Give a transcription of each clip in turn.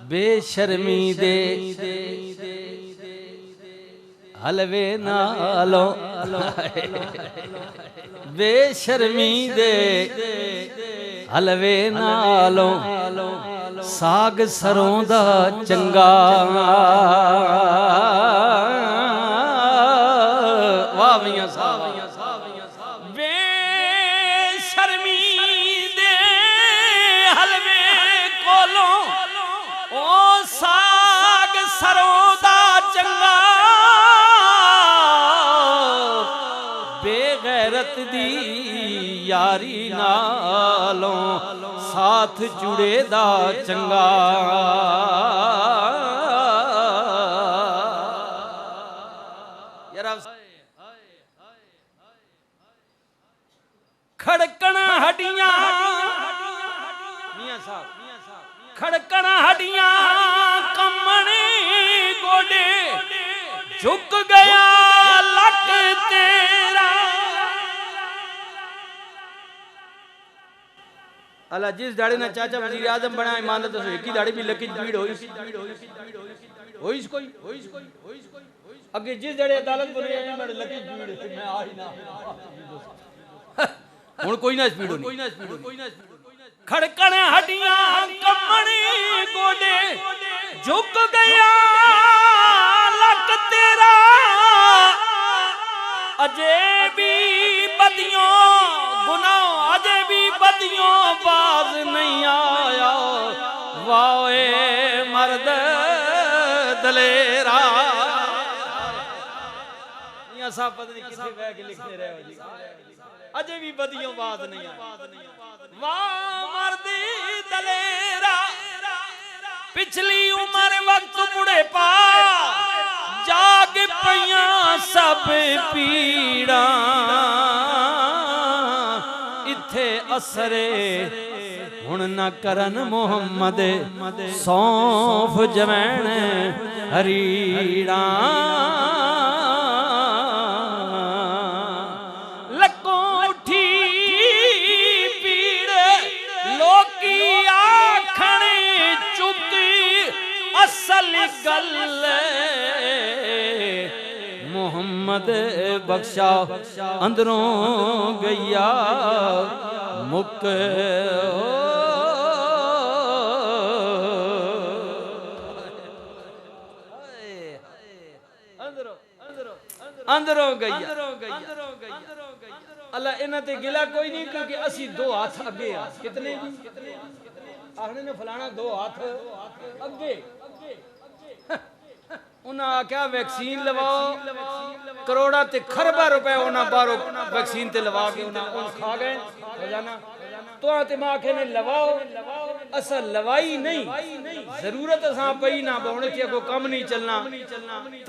बेशर्मी दे हलवे नालों बेशर्मी दे हलवे नालों साग सरों दा चंगा वाह मियां साहब बेशर्मी दे हलवे कोलों ओ साग सरों दा चंगा बेगैरत दी यारी नालों साथ जुड़े दा चंगा खड़कना हड्डियां मियां साहब खड़कना हड्डियां कमने गोडे झुक गया लक तेरा अल्लाह जिस दाढ़ी ने चाचा वजीर आजम बना ईमान तो एक ही दाढ़ी भी लकी भीड़ होई कोई अगे जिस दाढ़ी अदालत बनी है मेरे लकी भीड़ मैं आ ही ना हुन कोई ना स्पीड होनी खड़कण हड्डियां कमणी गोडे झुक गया लक तेरा अजे भी बदियों गुनाह अजे भी बदियों बाज नहीं आया वाए मर्द दलेरा या साहब पता नहीं किसे बह के लिखते रहे हो जी अजे भी बदियों बाज नहीं आया वाह मर्द दलेरा पिछली उम्र वक्त बुढ़े पा जाग पियां सब पीड़ा इथे असरे हुण न करन मोहम्मद सौंफ जवैन हरीड़ा लकों उठी पीड़ लोकी आखण चुकी असल गल मोहम्मद बख्शा अंदरों गैया मुक अंदरों गैया अल्लाह इन्हां ते गिला कोई नहीं क्योंकि असी दो हाथ अगे आ कितने आखने ने फलाना दो हाथ अगे उन्हें आख्या वैक्सीन लवाओ करोड़ा ते खरबा रुपए उन्हें बाहरों वैक्सीन ते लवा के उन्हें खा गए रोजाना तो आते मां आखे ने लवाओ असा लवाई नहीं जरूरत असा पई ना बोने की को कम नहीं चलना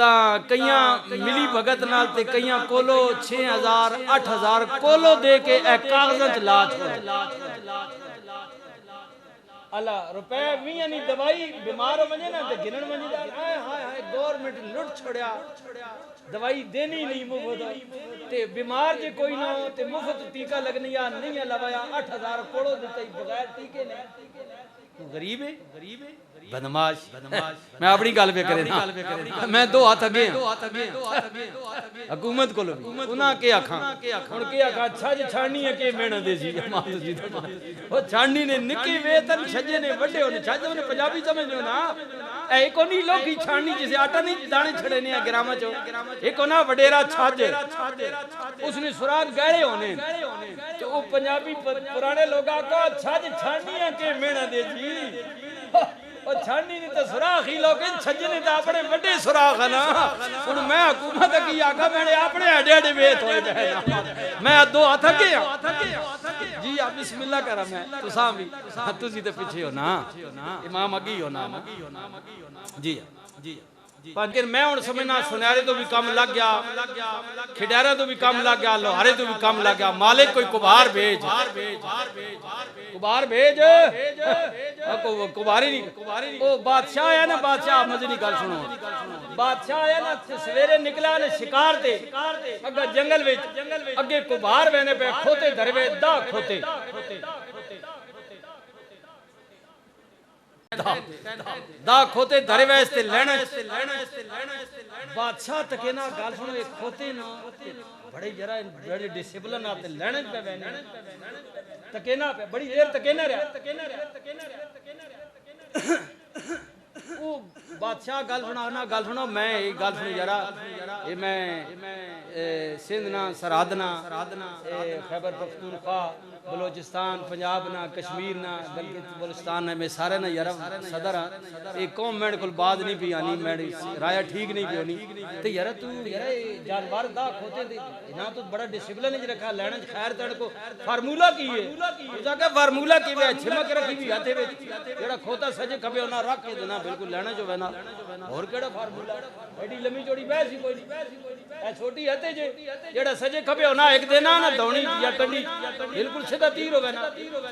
ता कईयां मिली भगत नाल ते कईयां कोलो 6000 8000 कोलो दे के ए कागजां च ला छोड़ अल्लाह रुपए भी नहीं दवाई बीमार वने ना ते गिनन वने हाय हाय हाय गवर्नमेंट लुट छोड़या दवाई देनी नहीं मुफ्त ते बीमार जे कोई ना हो ते मुफ्त टीका लगनी या नहीं लवाया 8000 कोड़ो देते बगैर टीके ने तू गरीब है बदमाश मैं अपनी गल पे करे ना मैं दो हाथ अगे हुकूमत को उना के आखा हुन के आखा छज छानी है के मेहनत दे जी मात जी ओ छानी ने निकी वेतन छजे ने वड्डे होने छज ने पंजाबी समझ लो ना ए कोनी लोकी छानी जिसे आटा नहीं दाने छड़े ने ग्राम चो एक ना वडेरा छज उसने सुराग गहरे होने तो ओ पंजाबी पुराने लोगा को छज छानी है के मेहनत दे जी और छानी ने तो सुराख ही लोगे छजने तो अपने बड़े सुराख है ना हुन मैं हुकूमत की आका मैंने अपने अडे अडे वेत होए बहना मैं दो हाथ अगे जी आप बिस्मिल्लाह करा मैं तुसा भी तुसी ते पीछे हो ना इमाम अगी हो ना जी पर मैं हुन समझना सुनारे तो भी कम लग गया खिडारा तो भी कम लग गया लोहारे तो भी कम लग गया मालिक कोई कुबार भेज कुबारी नहीं ओ बादशाह है ना बादशाह मजनी गल सुनो बादशाह है ना सवेरे निकला ने शिकार ते अगे जंगल विच अगे कुबार वेने पे खोते धरवे दा खोते दा खोते धरे वैसे लेना बादशाह तके ना गल सुनो एक खोते ना बड़े जरा बड़े डिसिप्लिन आते लेने पे बहने तके ना पे बड़ी देर तके ना रहा वो बादशाह गल सुनो मैं एक गल सुनो जरा ये मैं सिंध ना सरहद ना खैबर पख्तूनख्वा बलोचिस्तान पंजाब ना कश्मीर ना बल्कि बलोचिस्तान ना मैं सारे ना यार सदर हाँ एक कौम मेरे को बात नहीं पी आनी मेरी राया ठीक नहीं पी होनी तो यार तू यार जानवर दा खोते ना तो बड़ा डिसिप्लिन नहीं रखा लेने खैर तेरे को फार्मूला की है उसका फार्मूला की है छिमक रखी भी हाथे में जेड़ा खोता सजे खबे होना रख के देना बिल्कुल लेना जो है ना और केड़ा फार्मूला एडी लंबी चौड़ी बहस ही कोई नहीं छोटी हते जे जेड़ा सजे खबे होना एक देना ना दौनी या कंडी बिल्कुल सीधा तीर होवे ना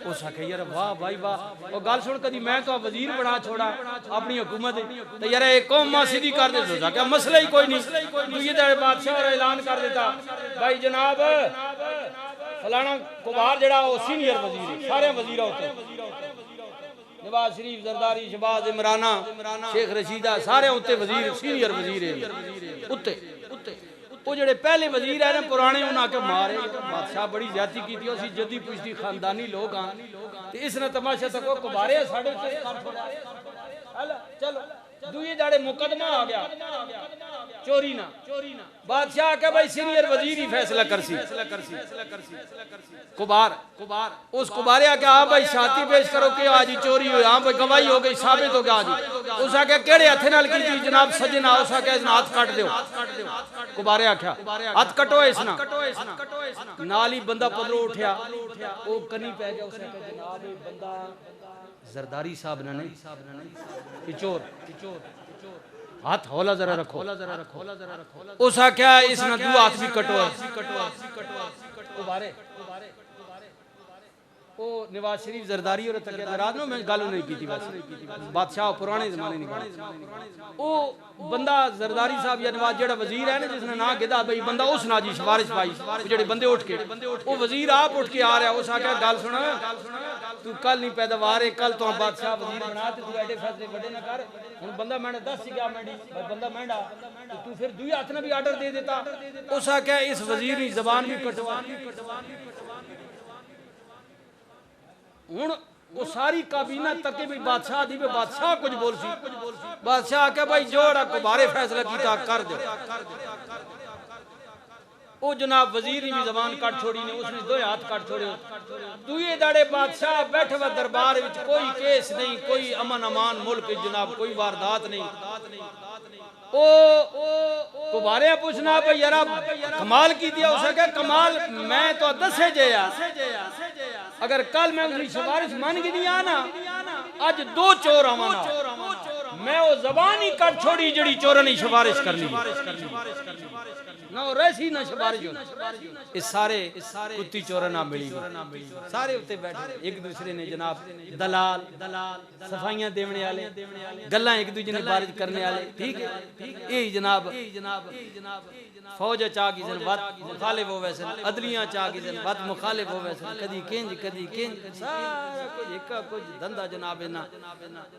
उस आखे यार वाह भाई वाह वो गल सुन कदी मैं तो वजीर बना छोड़ा अपनी हुकूमत तो यार एक कौम मा सीधी कर दे तो क्या मसला ही कोई नहीं तू ये तेरे बादशाह और ऐलान कर देता भाई जनाब फलाना कुमार जेड़ा वो सीनियर वजीर है सारे वजीरा होते नवाज शरीफ जरदारी शहबाज इमराना शेख रशीदा सारे उत्ते वजीर सीनियर वजीर है उत्ते वो जेड़े पहले वजीर है ना पुराने उन्हें आके मारे बादशाह बड़ी ज्यादती की थी असि जदी पुछदी खानदानी लोग हाँ ते इसने तमाशा तक कुबारे साढ़े चलो दुए दाड़े मुकदमा आ गया चोरी ना बादशाह आके भाई सीनियर वजीर ही फैसला करसी कुबार उस कुबारे आके हाँ भाई शादी पेश करो कि आज ही चोरी हुई हाँ भाई गवाही हो गई साबित हो गया आज उस आके केड़े हथे नाल की जनाब सजना उस आके हाथ काट दो कुबारे आख्या हाथ कटो इसना नाल ही बंदा पदरों उठया वो कनी पै गया उस आके जनाब ये बंदा जरदारी साहब ने नहीं चोर हाथ हौला जरा रखो उस आख्या इसने दो हाथ भी कटो कुबारे ओ नवाज शरीफ जरदारी और तकरार नो मैं गालो नहीं की थी बस बादशाह पुराने जमाने नहीं ओ बंदा जरदारी साहब या नवाज जेड़ा वजीर है ना जिसने ना गिदा भाई बंदा उस ना जी सिफारिश पाई जेड़े बंदे उठ के वो वजीर आप उठ के आ रहा उस आख्या गल सुन तू कल नहीं पैदावार है कल तो बादशाह वजीर बना ते तू एडे फैसले बड़े ना कर हुन बंदा मैंने दस गया मैंडी बंदा महंगा तू फिर दुई हाथ ने भी ऑर्डर दे देता उस आख्या इस वजीर की जबान भी कटवा हुन वो सारी काबीना तक भी बादशाह दी बादशाह कुछ बोल सी बादशाह आके भाई जोड़ा कुबारे फैसला कीता कर दो ओ जनाब वजीर भी जबान काट छोड़ी ने उसने दो हाथ काट छोड़े दुए दाड़े बादशाह बैठे हुआ दरबार विच कोई केस नहीं कोई अमन अमान मुल्क जनाब कोई वारदात नहीं ओ कुबारे पूछना भाई यार कमाल की दिया उसके कमाल मैं तो दसे जे अगर कल मैं उसकी सिफारिश मान गई नहीं आना आज दो चोर आवाना मैं वो जबान ही कट छोड़ी जड़ी चोर नहीं सिफारिश करनी ना रैसी ना सिफारिश इस सारे कुत्ती चोर ना मिली सारे उत्ते बैठे एक दूसरे ने जनाब दलाल सफाइयां देने वाले गल्लां एक दूसरे ने बारिश करने वाले ठीक है यही जनाब फौज चा की जन वत मुखालिफ हो वैसे अदलियां चा की जन वत मुखालिफ हो वैसे कदी किंज सारा कुछ धंधा जनाब ना